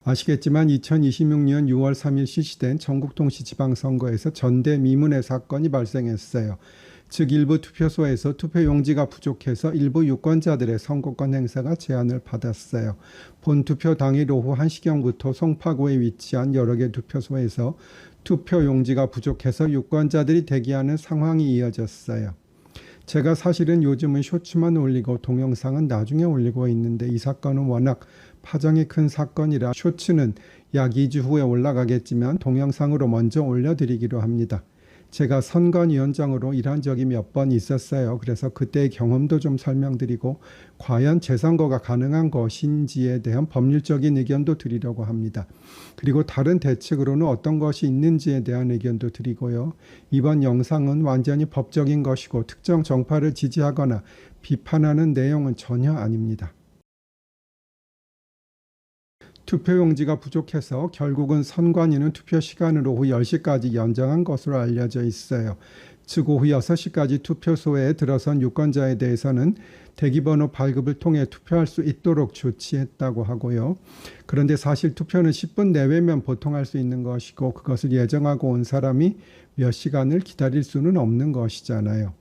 아시겠지만 2026년 6월 3일 실시된 전국동시지방선거에서 전대미문의 사건이 발생했어요. 즉 일부 투표소에서 투표용지가 부족해서 일부 유권자들의 선거권 행사가 제한을 받았어요. 본투표 당일 오후 1시경부터 송파구에 위치한 여러 개 투표소에서 투표용지가 부족해서 유권자들이 대기하는 상황이 이어졌어요. 제가 사실은 요즘은 쇼츠만 올리고 동영상은 나중에 올리고 있는데 이 사건은 워낙 파장이 큰 사건이라 쇼츠는 약 2주 후에 올라가겠지만 동영상으로 먼저 올려드리기로 합니다. 제가 선관위원장으로 일한 적이 몇 번 있었어요. 그래서 그때의 경험도 좀 설명드리고 과연 재선거가 가능한 것인지에 대한 법률적인 의견도 드리려고 합니다. 그리고 다른 대책으로는 어떤 것이 있는지에 대한 의견도 드리고요. 이번 영상은 완전히 법적인 것이고 특정 정파를 지지하거나 비판하는 내용은 전혀 아닙니다. 투표용지가 부족해서 결국은 선관위는 투표 시간을 오후 10시까지 연장한 것으로 알려져 있어요. 즉 오후 6시까지 투표소에 들어선 유권자에 대해서는 대기번호 발급을 통해 투표할 수 있도록 조치했다고 하고요. 그런데 사실 투표는 10분 내외면 보통 할 수 있는 것이고 그것을 예정하고 온 사람이 몇 시간을 기다릴 수는 없는 것이잖아요.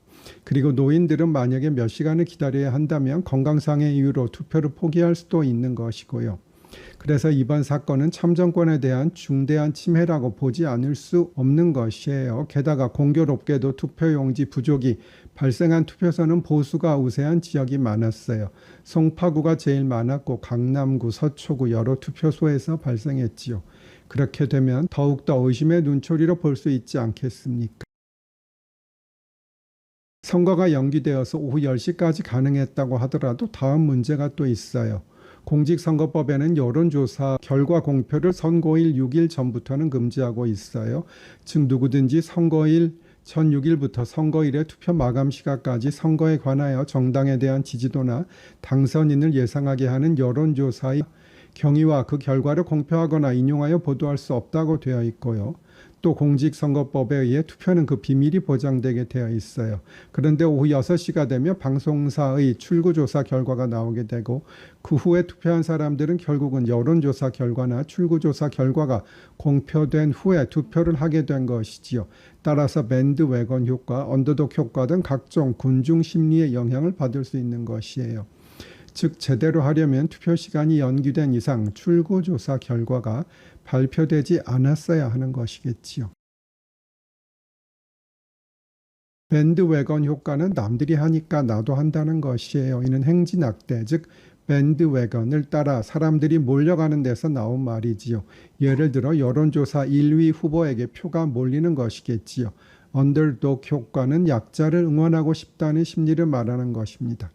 그리고 노인들은 만약에 몇 시간을 기다려야 한다면 건강상의 이유로 투표를 포기할 수도 있는 것이고요. 그래서 이번 사건은 참정권에 대한 중대한 침해라고 보지 않을 수 없는 것이에요. 게다가 공교롭게도 투표용지 부족이 발생한 투표소는 보수가 우세한 지역이 많았어요. 송파구가 제일 많았고 강남구, 서초구 여러 투표소에서 발생했지요. 그렇게 되면 더욱더 의심의 눈초리로 볼 수 있지 않겠습니까? 선거가 연기되어서 오후 10시까지 가능했다고 하더라도 다음 문제가 또 있어요. 공직선거법에는 여론조사 결과 공표를 선거일 6일 전부터는 금지하고 있어요. 즉 누구든지 선거일 전 6일부터 선거일의 투표 마감 시각까지 선거에 관하여 정당에 대한 지지도나 당선인을 예상하게 하는 여론조사의 경위와 그 결과를 공표하거나 인용하여 보도할 수 없다고 되어 있고요. 또 공직선거법에 의해 투표는 그 비밀이 보장되게 되어 있어요. 그런데 오후 6시가 되면 방송사의 출구조사 결과가 나오게 되고 그 후에 투표한 사람들은 결국은 여론조사 결과나 출구조사 결과가 공표된 후에 투표를 하게 된 것이지요. 따라서 밴드웨건 효과, 언더독 효과 등 각종 군중 심리의 영향을 받을 수 있는 것이에요. 즉 제대로 하려면 투표 시간이 연기된 이상 출구조사 결과가 발표되지 않았어야 하는 것이겠지요. 밴드웨건 효과는 남들이 하니까 나도 한다는 것이에요. 이는 행진학대, 즉 밴드웨건을 따라 사람들이 몰려가는 데서 나온 말이지요. 예를 들어 여론조사 1위 후보에게 표가 몰리는 것이겠지요. 언더독 효과는 약자를 응원하고 싶다는 심리를 말하는 것입니다.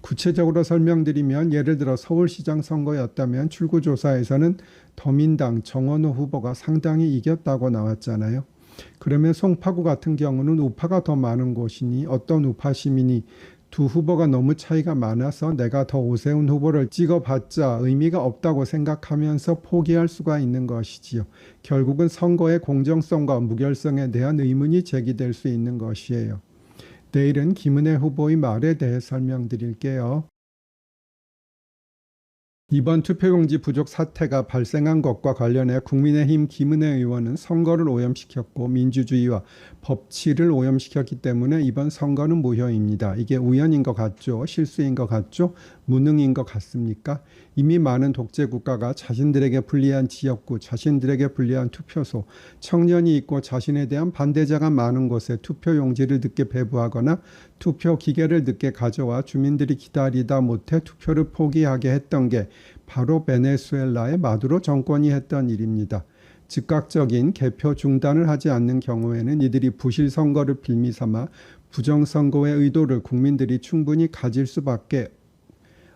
구체적으로 설명드리면 예를 들어 서울시장 선거였다면 출구조사에서는 더민당 정원호 후보가 상당히 이겼다고 나왔잖아요. 그러면 송파구 같은 경우는 우파가 더 많은 곳이니 어떤 우파 시민이 두 후보가 너무 차이가 많아서 내가 더 오세훈 후보를 찍어봤자 의미가 없다고 생각하면서 포기할 수가 있는 것이지요. 결국은 선거의 공정성과 무결성에 대한 의문이 제기될 수 있는 것이에요. 내일은 김은혜 후보의 말에 대해 설명드릴게요. 이번 투표용지 부족 사태가 발생한 것과 관련해 국민의힘 김은혜 의원은 선거를 오염시켰고 민주주의와 법치를 오염시켰기 때문에 이번 선거는 무효입니다. 이게 우연인 것 같죠? 실수인 것 같죠? 무능인 것 같습니까? 이미 많은 독재 국가가 자신들에게 불리한 지역구, 자신들에게 불리한 투표소, 청년이 있고 자신에 대한 반대자가 많은 곳에 투표용지를 늦게 배부하거나 투표 기계를 늦게 가져와 주민들이 기다리다 못해 투표를 포기하게 했던 게 바로 베네수엘라의 마두로 정권이 했던 일입니다. 즉각적인 개표 중단을 하지 않는 경우에는 이들이 부실 선거를 빌미삼아 부정선거의 의도를 국민들이 충분히 가질 수밖에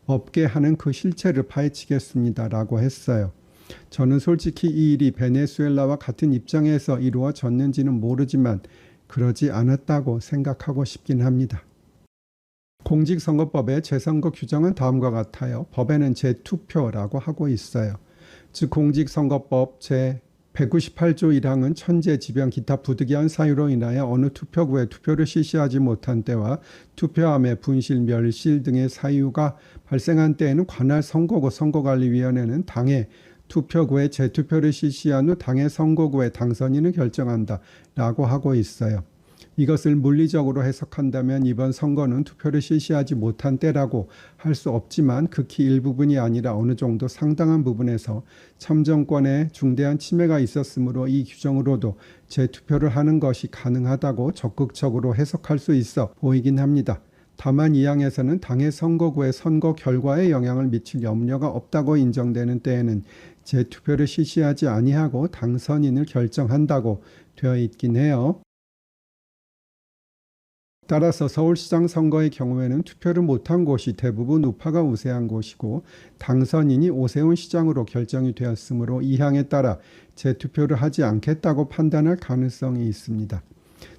없게 하는 그 실체를 파헤치겠습니다라고 했어요. 저는 솔직히 이 일이 베네수엘라와 같은 입장에서 이루어졌는지는 모르지만 그러지 않았다고 생각하고 싶긴 합니다. 공직선거법의 재선거 규정은 다음과 같아요. 법에는 재투표라고 하고 있어요. 즉 공직선거법 제198조 1항은 천재, 지병, 기타 부득이한 사유로 인하여 어느 투표구에 투표를 실시하지 못한 때와 투표함의 분실, 멸실 등의 사유가 발생한 때에는 관할 선거구 선거관리위원회는 당해 투표구에 재투표를 실시한 후 당의 선거구의 당선인을 결정한다 라고 하고 있어요. 이것을 물리적으로 해석한다면 이번 선거는 투표를 실시하지 못한 때라고 할 수 없지만 극히 일부분이 아니라 어느 정도 상당한 부분에서 참정권에 중대한 침해가 있었으므로 이 규정으로도 재투표를 하는 것이 가능하다고 적극적으로 해석할 수 있어 보이긴 합니다. 다만 이 항에서는 당의 선거구의 선거 결과에 영향을 미칠 염려가 없다고 인정되는 때에는 재투표를 실시하지 아니하고 당선인을 결정한다고 되어 있긴 해요. 따라서 서울시장 선거의 경우에는 투표를 못한 곳이 대부분 우파가 우세한 곳이고 당선인이 오세훈 시장으로 결정이 되었으므로 이 항에 따라 재투표를 하지 않겠다고 판단할 가능성이 있습니다.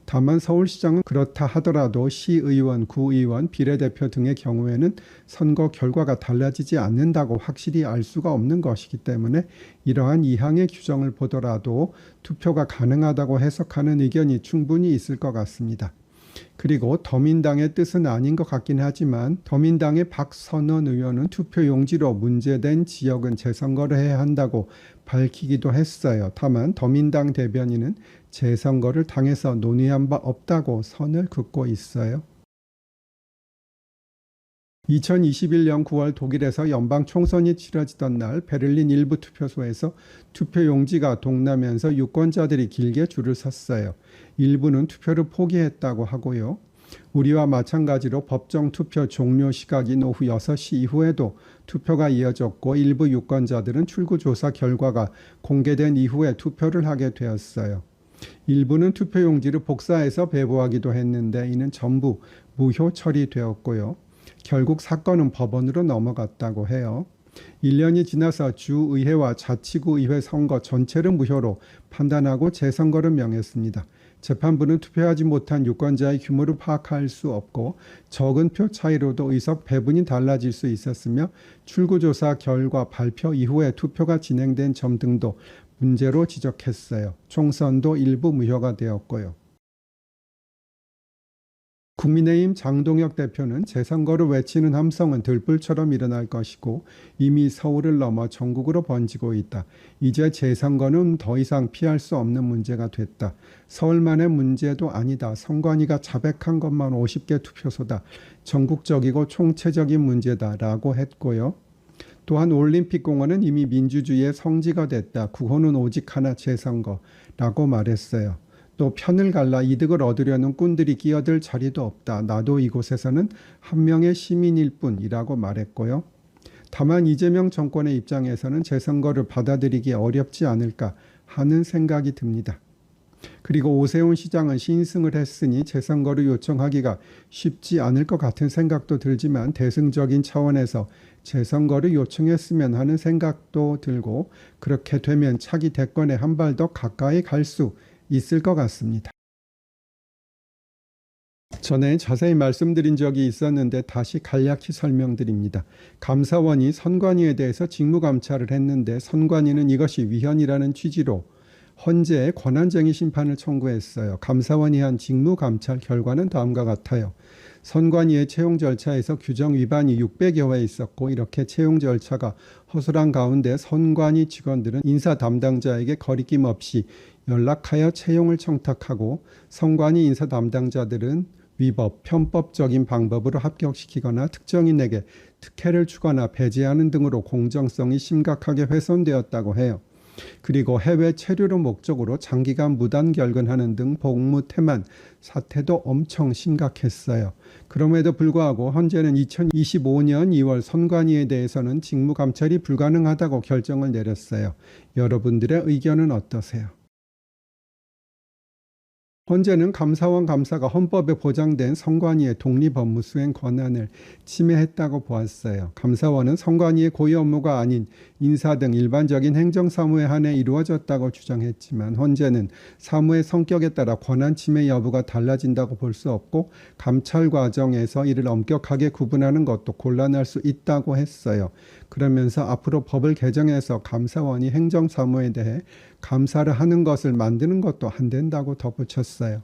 다만 서울시장은 그렇다 하더라도 시의원, 구의원, 비례대표 등의 경우에는 선거 결과가 달라지지 않는다고 확실히 알 수가 없는 것이기 때문에 이러한 이항의 규정을 보더라도 투표가 가능하다고 해석하는 의견이 충분히 있을 것 같습니다. 그리고 더민당의 뜻은 아닌 것 같긴 하지만 더민당의 박선원 의원은 투표 용지로 문제된 지역은 재선거를 해야 한다고 밝히기도 했어요. 다만 더민당 대변인은 재선거를 당에서 논의한 바 없다고 선을 긋고 있어요. 2021년 9월 독일에서 연방 총선이 치러지던 날 베를린 일부 투표소에서 투표용지가 동나면서 유권자들이 길게 줄을 섰어요. 일부는 투표를 포기했다고 하고요. 우리와 마찬가지로 법정 투표 종료 시각인 오후 6시 이후에도 투표가 이어졌고 일부 유권자들은 출구조사 결과가 공개된 이후에 투표를 하게 되었어요. 일부는 투표용지를 복사해서 배부하기도 했는데 이는 전부 무효 처리되었고요. 결국 사건은 법원으로 넘어갔다고 해요. 1년이 지나서 주의회와 자치구 의회 선거 전체를 무효로 판단하고 재선거를 명했습니다. 재판부는 투표하지 못한 유권자의 규모를 파악할 수 없고 적은 표 차이로도 의석 배분이 달라질 수 있었으며 출구조사 결과 발표 이후에 투표가 진행된 점 등도 문제로 지적했어요. 총선도 일부 무효가 되었고요. 국민의힘 장동혁 대표는 재선거를 외치는 함성은 들불처럼 일어날 것이고 이미 서울을 넘어 전국으로 번지고 있다. 이제 재선거는 더 이상 피할 수 없는 문제가 됐다. 서울만의 문제도 아니다. 선관위가 자백한 것만 50개 투표소다. 전국적이고 총체적인 문제다 라고 했고요. 또한 올림픽공원은 이미 민주주의의 성지가 됐다. 구호는 오직 하나 재선거라고 말했어요. 또 편을 갈라 이득을 얻으려는 꾼들이 끼어들 자리도 없다. 나도 이곳에서는 한 명의 시민일 뿐이라고 말했고요. 다만 이재명 정권의 입장에서는 재선거를 받아들이기 어렵지 않을까 하는 생각이 듭니다. 그리고 오세훈 시장은 신승을 했으니 재선거를 요청하기가 쉽지 않을 것 같은 생각도 들지만 대승적인 차원에서 재선거를 요청했으면 하는 생각도 들고 그렇게 되면 차기 대권에 한 발 더 가까이 갈 수 있을 것 같습니다. 전에 자세히 말씀드린 적이 있었는데 다시 간략히 설명드립니다. 감사원이 선관위에 대해서 직무감찰을 했는데 선관위는 이것이 위헌이라는 취지로 헌재에 권한쟁의 심판을 청구했어요. 감사원이 한 직무감찰 결과는 다음과 같아요. 선관위의 채용 절차에서 규정 위반이 600여 회 있었고 이렇게 채용 절차가 허술한 가운데 선관위 직원들은 인사 담당자에게 거리낌 없이 연락하여 채용을 청탁하고 선관위 인사 담당자들은 위법, 편법적인 방법으로 합격시키거나 특정인에게 특혜를 주거나 배제하는 등으로 공정성이 심각하게 훼손되었다고 해요. 그리고 해외 체류를 목적으로 장기간 무단 결근하는 등 복무 태만 사태도 엄청 심각했어요. 그럼에도 불구하고 헌재는 2025년 2월 선관위에 대해서는 직무감찰이 불가능하다고 결정을 내렸어요. 여러분들의 의견은 어떠세요? 헌재는 감사원 감사가 헌법에 보장된 선관위의 독립 업무 수행 권한을 침해했다고 보았어요. 감사원은 선관위의 고유 업무가 아닌 인사 등 일반적인 행정사무에 한해 이루어졌다고 주장했지만 헌재는 사무의 성격에 따라 권한 침해 여부가 달라진다고 볼 수 없고 감찰 과정에서 이를 엄격하게 구분하는 것도 곤란할 수 있다고 했어요. 그러면서 앞으로 법을 개정해서 감사원이 행정사무에 대해 감사를 하는 것을 만드는 것도 안 된다고 덧붙였어요.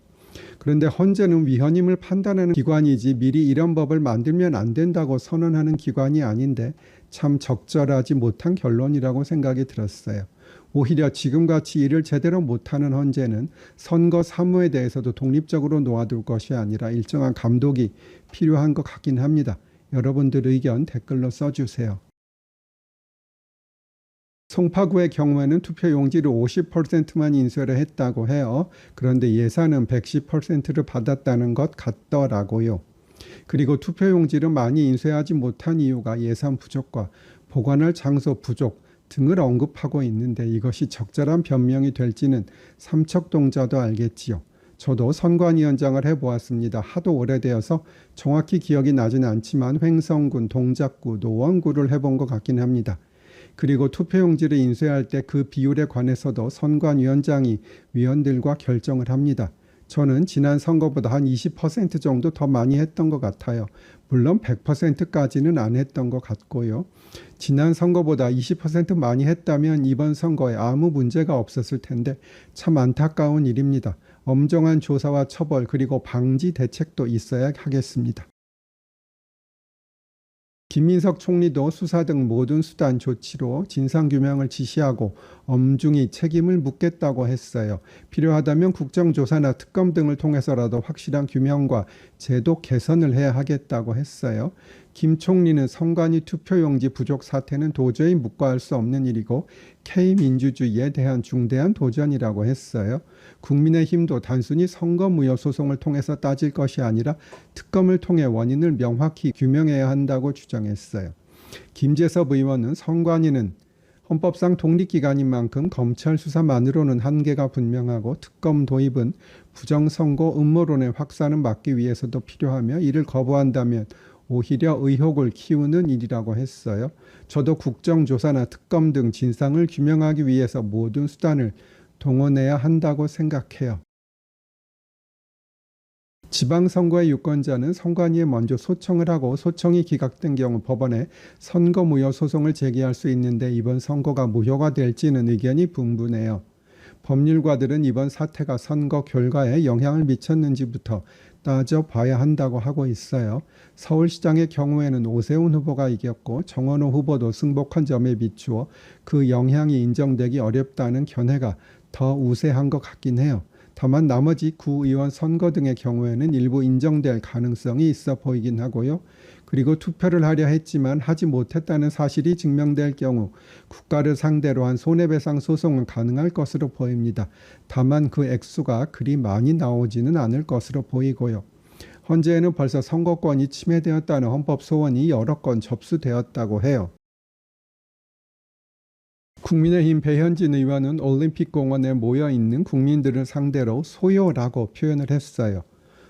그런데 헌재는 위헌임을 판단하는 기관이지 미리 이런 법을 만들면 안 된다고 선언하는 기관이 아닌데 참 적절하지 못한 결론이라고 생각이 들었어요. 오히려 지금같이 일을 제대로 못하는 헌재는 선거 사무에 대해서도 독립적으로 놓아둘 것이 아니라 일정한 감독이 필요한 것 같긴 합니다. 여러분들 의견 댓글로 써주세요. 송파구의 경우에는 투표용지를 50%만 인쇄를 했다고 해요. 그런데 예산은 110%를 받았다는 것 같더라고요. 그리고 투표용지를 많이 인쇄하지 못한 이유가 예산 부족과 보관할 장소 부족 등을 언급하고 있는데 이것이 적절한 변명이 될지는 삼척동자도 알겠지요. 저도 선관위원장을 해보았습니다. 하도 오래되어서 정확히 기억이 나진 않지만 횡성군, 동작구, 노원구를 해본 것 같긴 합니다. 그리고 투표용지를 인쇄할 때 그 비율에 관해서도 선관위원장이 위원들과 결정을 합니다. 저는 지난 선거보다 한 20% 정도 더 많이 했던 것 같아요. 물론 100%까지는 안 했던 것 같고요. 지난 선거보다 20% 많이 했다면 이번 선거에 아무 문제가 없었을 텐데 참 안타까운 일입니다. 엄정한 조사와 처벌 그리고 방지 대책도 있어야 하겠습니다. 김민석 총리도 수사 등 모든 수단 조치로 진상규명을 지시하고 엄중히 책임을 묻겠다고 했어요. 필요하다면 국정조사나 특검 등을 통해서라도 확실한 규명과 제도 개선을 해야 하겠다고 했어요. 김 총리는 선관위 투표용지 부족 사태는 도저히 묵과할 수 없는 일이고 K민주주의에 대한 중대한 도전이라고 했어요. 국민의힘도 단순히 선거무효 소송을 통해서 따질 것이 아니라 특검을 통해 원인을 명확히 규명해야 한다고 주장했어요. 김재섭 의원은 선관위는 헌법상 독립기관인 만큼 검찰 수사만으로는 한계가 분명하고 특검 도입은 부정선거 음모론의 확산을 막기 위해서도 필요하며 이를 거부한다면 오히려 의혹을 키우는 일이라고 했어요. 저도 국정조사나 특검 등 진상을 규명하기 위해서 모든 수단을 동원해야 한다고 생각해요. 지방선거의 유권자는 선관위에 먼저 소청을 하고 소청이 기각된 경우 법원에 선거무효 소송을 제기할 수 있는데 이번 선거가 무효가 될지는 의견이 분분해요. 법률가들은 이번 사태가 선거 결과에 영향을 미쳤는지부터 따져봐야 한다고 하고 있어요. 서울시장의 경우에는 오세훈 후보가 이겼고 정원호 후보도 승복한 점에 비추어 그 영향이 인정되기 어렵다는 견해가 더 우세한 것 같긴 해요. 다만 나머지 구의원 선거 등의 경우에는 일부 인정될 가능성이 있어 보이긴 하고요. 그리고 투표를 하려 했지만 하지 못했다는 사실이 증명될 경우 국가를 상대로 한 손해배상 소송은 가능할 것으로 보입니다. 다만 그 액수가 그리 많이 나오지는 않을 것으로 보이고요. 현재는 벌써 선거권이 침해되었다는 헌법 소원이 여러 건 접수되었다고 해요. 국민의힘 배현진 의원은 올림픽공원에 모여있는 국민들을 상대로 소요라고 표현을 했어요.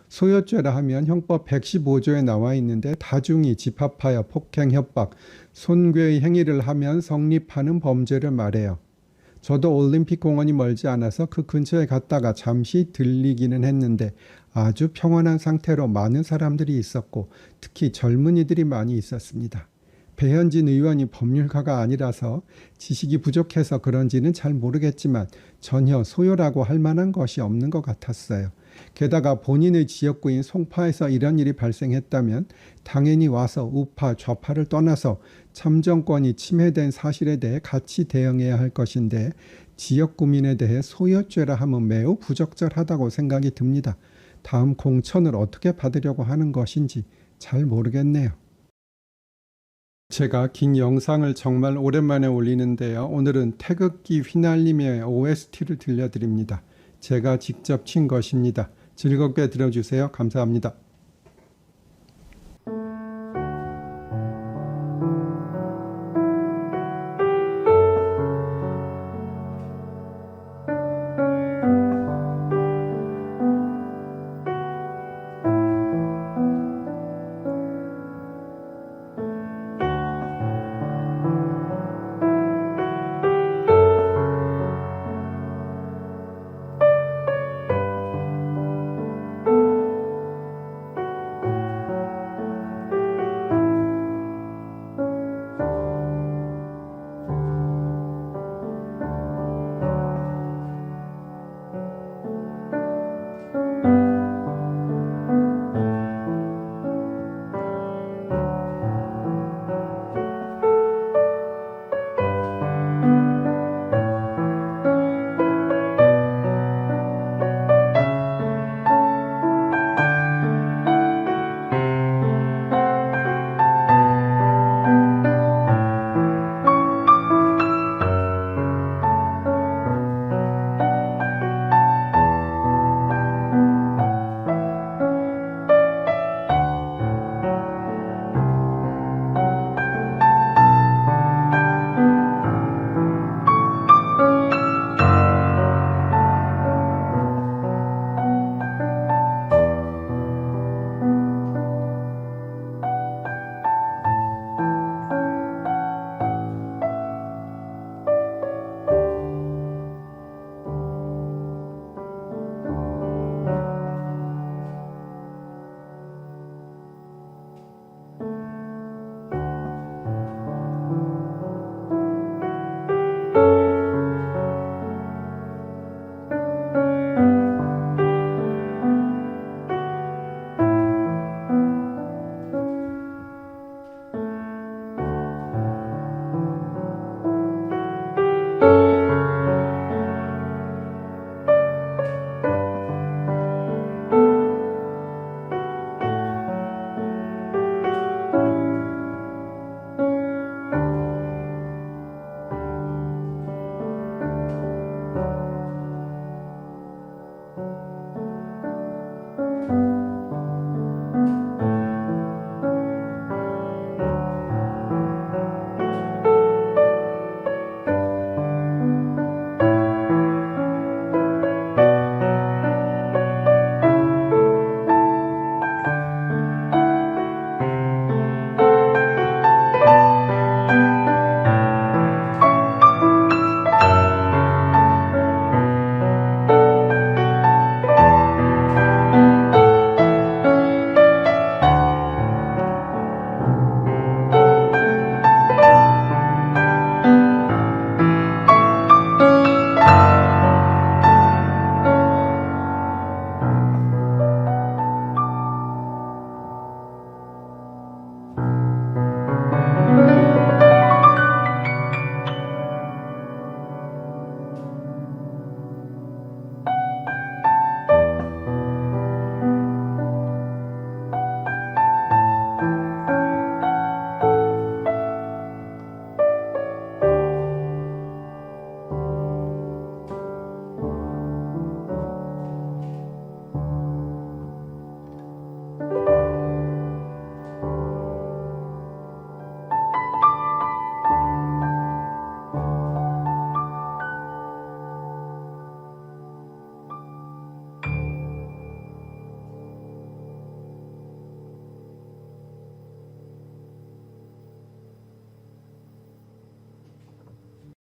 소요죄라 하면 형법 115조에 나와 있는데 다중이 집합하여 폭행, 협박, 손괴의 행위를 하면 성립하는 범죄를 말해요. 저도 올림픽공원이 멀지 않아서 그 근처에 갔다가 잠시 들리기는 했는데 아주 평온한 상태로 많은 사람들이 있었고 특히 젊은이들이 많이 있었습니다. 배현진 의원이 법률가가 아니라서 지식이 부족해서 그런지는 잘 모르겠지만 전혀 소요라고 할 만한 것이 없는 것 같았어요. 게다가 본인의 지역구인 송파에서 이런 일이 발생했다면 당연히 와서 우파, 좌파를 떠나서 참정권이 침해된 사실에 대해 같이 대응해야 할 것인데 지역구민에 대해 소요죄라 하면 매우 부적절하다고 생각이 듭니다. 다음 공천을 어떻게 받으려고 하는 것인지 잘 모르겠네요. 제가 긴 영상을 정말 오랜만에 올리는데요. 오늘은 태극기 휘날림의 OST를 들려드립니다. 제가 직접 친 것입니다. 즐겁게 들어주세요. 감사합니다.